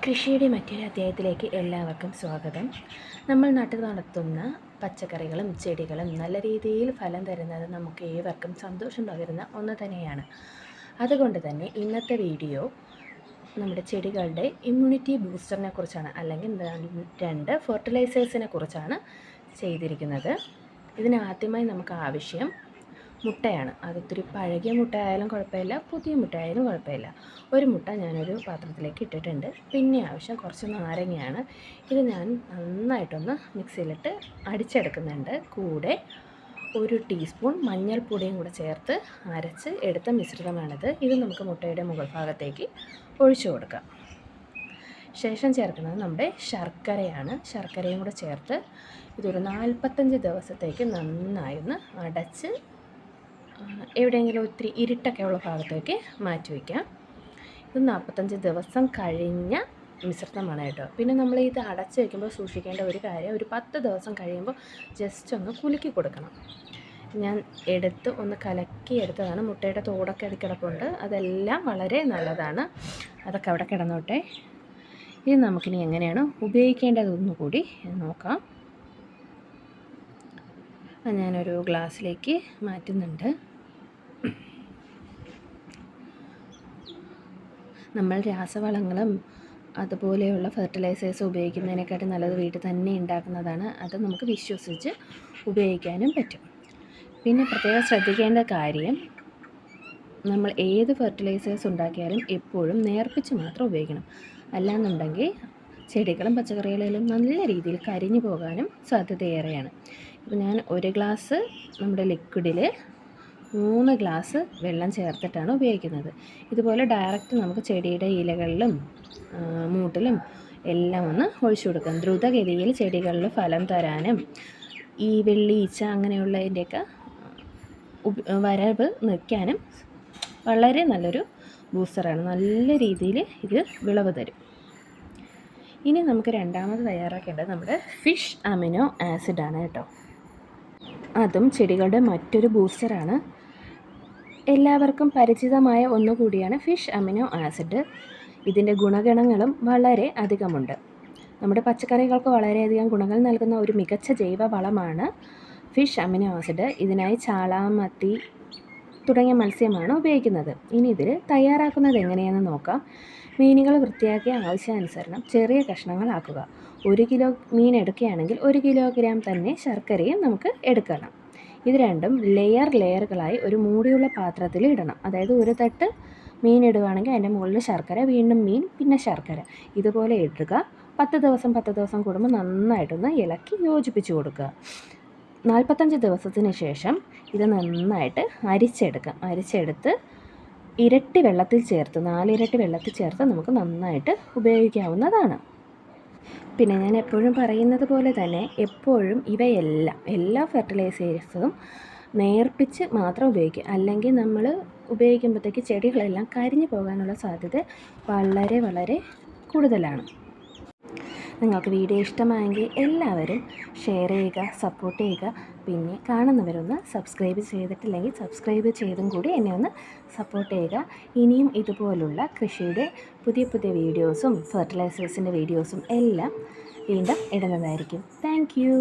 കൃഷിയുടെ മറ്റൊരു അധ്യായത്തിലേക്ക് എല്ലാവർക്കും സ്വാഗതം. നമ്മൾ നാട്ടിൽ നടത്തുന്ന പച്ചക്കറികളും ചെടികളും നല്ല രീതിയിൽ ഫലം തരുന്നത് നമുക്ക് ഏവർക്കും സന്തോഷം പകരുന്ന ഒന്ന് തന്നെയാണ്. അതുകൊണ്ട് തന്നെ ഇന്നത്തെ വീഡിയോ നമ്മുടെ ചെടികളുടെ ഇമ്മ്യൂണിറ്റി ബൂസ്റ്ററിനെ കുറിച്ചാണ്, അല്ലെങ്കിൽ 2 ഫെർട്ടിലൈസേഴ്സിനെ കുറിച്ചാണ് ചെയ്തിരിക്കുന്നത്. ഇതിനാദ്യമായി നമുക്ക് ആവശ്യം മുട്ടയാണ്. അതൊത്തിരി പഴകിയ മുട്ടയായാലും കുഴപ്പമില്ല, പുതിയ മുട്ടയായാലും കുഴപ്പമില്ല. ഒരു മുട്ട ഞാനൊരു പാത്രത്തിലേക്ക് ഇട്ടിട്ടുണ്ട്. പിന്നെ ആവശ്യം കുറച്ച് നാരങ്ങയാണ്. ഇത് ഞാൻ നന്നായിട്ടൊന്ന് മിക്സിയിലിട്ട് അടിച്ചെടുക്കുന്നുണ്ട്. കൂടെ 1 ടീസ്പൂൺ മഞ്ഞൾപ്പൊടിയും കൂടെ ചേർത്ത് അരച്ച് എടുത്ത മിശ്രിതമാണിത്. ഇത് നമുക്ക് മുട്ടയുടെ മുകൾ ഭാഗത്തേക്ക് ഒഴിച്ചു കൊടുക്കാം. ശേഷം ചേർക്കുന്നത് നമ്മുടെ ശർക്കരയാണ്. ശർക്കരയും കൂടെ ചേർത്ത് ഇതൊരു 45 ദിവസത്തേക്ക് നന്നായി ഒന്ന് അടച്ച് എവിടെയെങ്കിലും ഒത്തിരി ഇരുട്ടൊക്കെ ഉള്ള ഭാഗത്തേക്ക് മാറ്റി വയ്ക്കാം. ഇത് 45 ദിവസം കഴിഞ്ഞ മിശ്രിതമാണ് കേട്ടോ. പിന്നെ നമ്മൾ ഇത് അടച്ച് വയ്ക്കുമ്പോൾ സൂക്ഷിക്കേണ്ട ഒരു കാര്യം, ഒരു 10 ദിവസം കഴിയുമ്പോൾ ജസ്റ്റ് ഒന്ന് കുലുക്കി കൊടുക്കണം. ഞാൻ ഒന്ന് കലക്കി എടുത്തതാണ്. മുട്ടയുടെ തോടൊക്കെ കിടപ്പുണ്ട്. അതെല്ലാം വളരെ നല്ലതാണ്. അതൊക്കെ അവിടെ കിടന്നോട്ടെ. ഇത് നമുക്കിനി എങ്ങനെയാണ് ഉപയോഗിക്കേണ്ടതെന്ന് കൂടി നോക്കാം. ഞാനൊരു ഗ്ലാസ്സിലേക്ക് മാറ്റുന്നുണ്ട്. നമ്മൾ രാസവളങ്ങളും അതുപോലെയുള്ള ഫെർട്ടിലൈസേഴ്സ് ഉപയോഗിക്കുന്നതിനെക്കാട്ടും നല്ലത് വീട്ടിൽ തന്നെ ഉണ്ടാക്കുന്നതാണ്. അത് നമുക്ക് വിശ്വസിച്ച് ഉപയോഗിക്കാനും പറ്റും. പിന്നെ പ്രത്യേകം ശ്രദ്ധിക്കേണ്ട കാര്യം, നമ്മൾ ഏത് ഫെർട്ടിലൈസേഴ്സ് ഉണ്ടാക്കിയാലും എപ്പോഴും നേർപ്പിച്ച് മാത്രം ഉപയോഗിക്കണം. അല്ലാന്നുണ്ടെങ്കിൽ ചെടികളും പച്ചക്കറികളിലും നല്ല രീതിയിൽ കരിഞ്ഞു പോകാനും സാധ്യതയേറെയാണ്. ഇപ്പോൾ ഞാൻ 1 ഗ്ലാസ് നമ്മുടെ ലിക്വിഡിൽ 3 ഗ്ലാസ് വെള്ളം ചേർത്തിട്ടാണ് ഉപയോഗിക്കുന്നത്. ഇതുപോലെ ഡയറക്റ്റ് നമുക്ക് ചെടിയുടെ ഇലകളിലും മൂട്ടിലും എല്ലാം ഒന്ന് ഒഴിച്ചു കൊടുക്കാം. ദ്രുതഗതിയിൽ ചെടികളിൽ ഫലം തരാനും ഈ വെള്ളീച്ച അങ്ങനെയുള്ളതിൻ്റെയൊക്കെ വരവ് നിൽക്കാനും വളരെ നല്ലൊരു ബൂസ്റ്ററാണ്. നല്ല രീതിയിൽ ഇത് വിളവ് തരും. ഇനി നമുക്ക് രണ്ടാമത് തയ്യാറാക്കേണ്ടത് നമ്മുടെ ഫിഷ് അമിനോ ആസിഡാണ് കേട്ടോ. അതും ചെടികളുടെ മറ്റൊരു ബൂസ്റ്ററാണ്. എല്ലാവർക്കും പരിചിതമായ ഒന്നുകൂടിയാണ് ഫിഷ് അമിനോ ആസിഡ്. ഇതിൻ്റെ ഗുണഗണങ്ങളും വളരെ അധികമുണ്ട്. നമ്മുടെ പച്ചക്കറികൾക്ക് വളരെയധികം ഗുണങ്ങൾ നൽകുന്ന ഒരു മികച്ച ജൈവ വളമാണ് ഫിഷ് അമിനോ ആസിഡ്. ഇതിനായി ചാള, മത്തി തുടങ്ങിയ മത്സ്യമാണ് ഉപയോഗിക്കുന്നത്. ഇനി ഇതിൽ തയ്യാറാക്കുന്നത് എങ്ങനെയെന്ന് നോക്കാം. മീനുകൾ വൃത്തിയാക്കിയ ആവശ്യാനുസരണം ചെറിയ കഷ്ണങ്ങളാക്കുക. 1 കിലോ മീൻ എടുക്കുകയാണെങ്കിൽ 1 കിലോഗ്രാം തന്നെ ശർക്കരയും നമുക്ക് എടുക്കണം. ഇത് രണ്ടും ലെയറുകളായി ഒരു മൂടിയുള്ള പാത്രത്തിൽ ഇടണം. അതായത് ഒരു തട്ട് മീൻ ഇടുകയാണെങ്കിൽ അതിൻ്റെ മുകളിൽ ശർക്കര, വീണ്ടും മീൻ, പിന്നെ ശർക്കര, ഇതുപോലെ ഇടുക. 10 ദിവസം കൂടുമ്പോൾ നന്നായിട്ടൊന്ന് ഇളക്കി യോജിപ്പിച്ച് കൊടുക്കുക. 45 ദിവസത്തിന് ശേഷം ഇത് നന്നായിട്ട് അരിച്ചെടുത്ത് ഇരട്ടി വെള്ളത്തിൽ ചേർത്ത് 4 ഇരട്ടി വെള്ളത്തിൽ ചേർത്ത് നമുക്ക് നന്നായിട്ട് ഉപയോഗിക്കാവുന്നതാണ്. പിന്നെ ഞാൻ എപ്പോഴും പറയുന്നത് പോലെ തന്നെ എപ്പോഴും എല്ലാ ഫെർട്ടിലൈസേഴ്സും നേർപ്പിച്ച് മാത്രം ഉപയോഗിക്കുക. അല്ലെങ്കിൽ നമ്മൾ ഉപയോഗിക്കുമ്പോഴത്തേക്ക് ചെടികളെല്ലാം കരിഞ്ഞു പോകാനുള്ള സാധ്യത വളരെ വളരെ കൂടുതലാണ്. നിങ്ങൾക്ക് വീഡിയോ ഇഷ്ടമായെങ്കിൽ എല്ലാവരും ഷെയർ ചെയ്യുക, സപ്പോർട്ട് ചെയ്യുക. പിന്നെ കാണുന്നവരൊന്ന് സബ്സ്ക്രൈബ് ചെയ്തിട്ടില്ലെങ്കിൽ സബ്സ്ക്രൈബ് ചെയ്തും കൂടി എന്നെ ഒന്ന് സപ്പോർട്ട് ചെയ്യുക. ഇനിയും ഇതുപോലുള്ള കൃഷിയുടെ പുതിയ വീഡിയോസും ഫെർട്ടിലൈസേഴ്സിൻ്റെ വീഡിയോസും എല്ലാം വീണ്ടും ഇടുന്നതായിരിക്കും. Thank you.